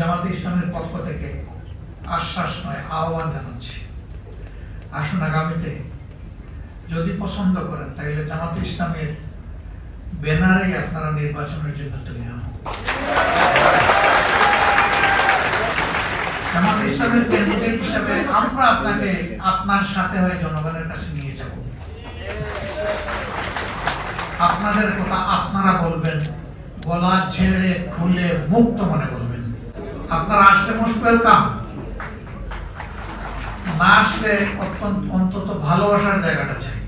জামাতে ইসলামের পক্ষ থেকে আশ্বাস নয় আহ্বান জানাচ্ছি, আসুন আগামীতে যদি পছন্দ করেন তাহলে জামাতে ইসলামের ব্যানারেই আপনারা নির্বাচনের জন্য তৈরি হন। জামাতে ইসলামের ক্যান্ডিডেট হিসেবে আমরা আপনাকে আপনার সাথে হয়ে জনগণের কাছে নিয়ে যাব। আপনাদের কথা আপনারা বলবেন, গলা ছেড়ে খুলে মুক্ত মনে বলবেন। আপনারা আসলে মোস্ট ওয়েলকাম, না আসলে অন্তত ভালোবাসার জায়গাটা চাই,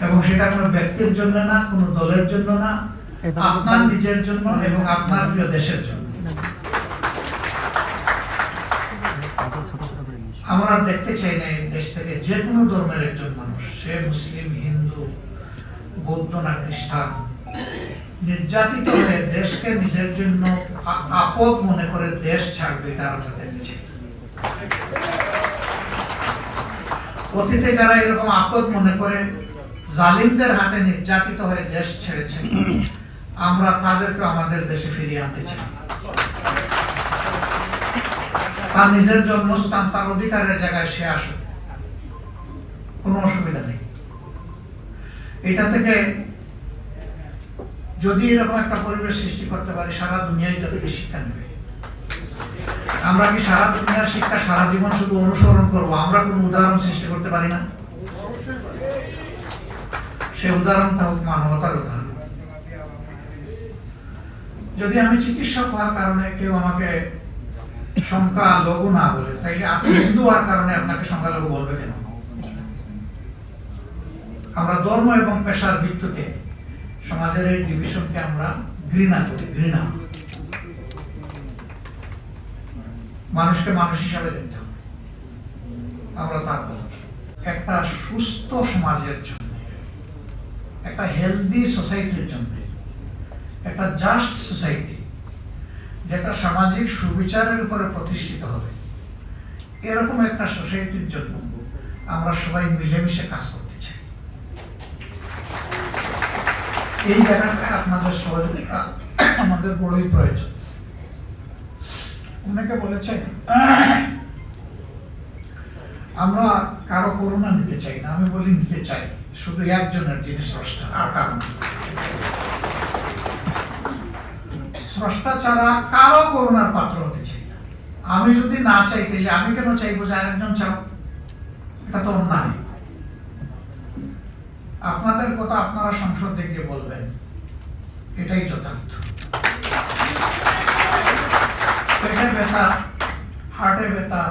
এবং সেটা কোনো ব্যক্তির জন্য না, কোনো দলের জন্য না, আপনার নিজের জন্য এবং আপনার প্রিয় দেশের জন্য। আমরা দেখতে চাই না এই দেশ থেকে যে কোনো ধর্মের একজন মানুষ, সে মুসলিম, হিন্দু, বৌদ্ধ না খ্রিস্টান, নির্যাতিত হয়ে দেশকে নিজের জন্য আপদ মনে করে দেশ ছাড়বে, এটা আমরা দেখতে চাই। অতীতে যারা এরকম আপদ মনে করে জালিমদের হাতে নির্যাতিত হয়ে দেশ ছেড়েছেন, আমরা তাদেরকে আমাদের দেশে ফিরিয়ে আনতে চাই। তার নিজের জন্মস্থান, তার অধিকারের জায়গায় সে আসুক, কোনো অসুবিধা নেই। এটা থেকে যদি এরকম একটা পরিবেশ সৃষ্টি করতে পারি, সারা দুনিয়ায় তা থেকে শিক্ষা নেবে। আমরা কি সারা দুনিয়ার শিক্ষা সারা জীবন শুধু অনুসরণ করবো? আমরা কোনো উদাহরণ সৃষ্টি করতে পারি না? সে উদাহরণটা হোক মানবতার উদাহরণ। যদি আমি চিকিৎসক হওয়ার কারণে কেউ আমাকে সংখ্যালঘু না বলে, তাইলে আপনি হিন্দু হওয়ার কারণে আপনাকে সংখ্যালঘু বলবে কেন? আমরা ধর্ম এবং পেশার ভিত্তিতে সমাজের এই ডিভিশনকে আমরা ঘৃণা করি। ঘৃণা, মানুষকে মানুষ হিসাবে দেখতে হবে। আমরা তার পক্ষে একটা সুস্থ সমাজের জন্য, একটা হেলদি সোসাইটির জন্য, একটা জাস্ট সোসাইটি যেটা সামাজিক সুবিচারের উপরে প্রতিষ্ঠিত হবে, এরকম একটা সোসাইটির জন্য আমরা সবাই মিলেমিশে কাজ করতে চাই। এই জায়গাটায় আপনাদের সহযোগিতা আমাদের বড়ই প্রয়োজন। অনেকে বলেছেন আমরা কারো করুণা নিতে চাই না। আমি বলি নিতে চাই, শুধু একজনের, যিনি স্রষ্টা, আর কারণ স্রষ্টা ছাড়া কারো করুণার পাত্র হতে চাই না। আমি যদি না চাই তাহলে আমি কেন চাইবো যে আরেকজন চাও? এটা তো অন্যায়। আপনাদের কথা আপনারা সংসদে গিয়ে বলবেন, এটাই যথার্থ। পেটে ব্যথা, হার্টে ব্যথা,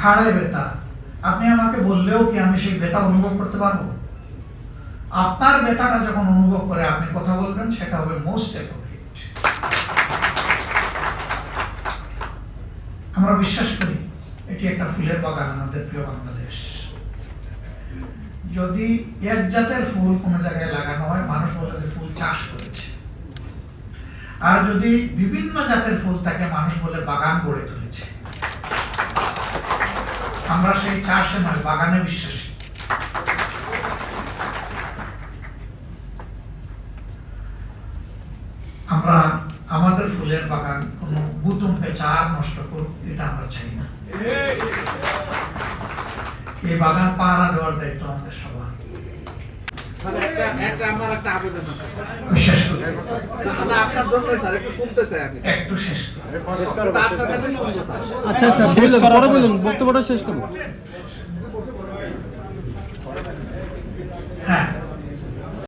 ঘাড়ে ব্যথা, আপনি আমাকে বললেও কি আমি সেই ব্যথা অনুভব করতে পারবো? আপনার ব্যথাটা যখন অনুভব করে আপনি কথা বলবেন, সেটা হবে মোস্ট অ্যাপ্রোপ্রিয়েট। আমরা বিশ্বাস করি এটি একটা ফুলের বাগান, আমাদের প্রিয় বাংলাদেশ। যদি এক জাতের ফুল কোনো জায়গায় লাগানো হয়, মানুষ বলে যে ফুল চাষ করেছে। আর যদি বিভিন্ন জাতের ফুল থাকে, মানুষ বলে বাগান গড়ে তুলেছে। আমরা সেই চাষে নয়, বাগানে বিশ্বাসী। আমরা আমাদের ফুলের বাগান কোন বুতুম পেঁচার নষ্ট করুক, এটা আমরা চাই না। এই বাগান পাহারা দেওয়ার দায়িত্ব আমাদের সবার। আচ্ছা শেষ করুন, বক্তব্যটা শেষ করুন।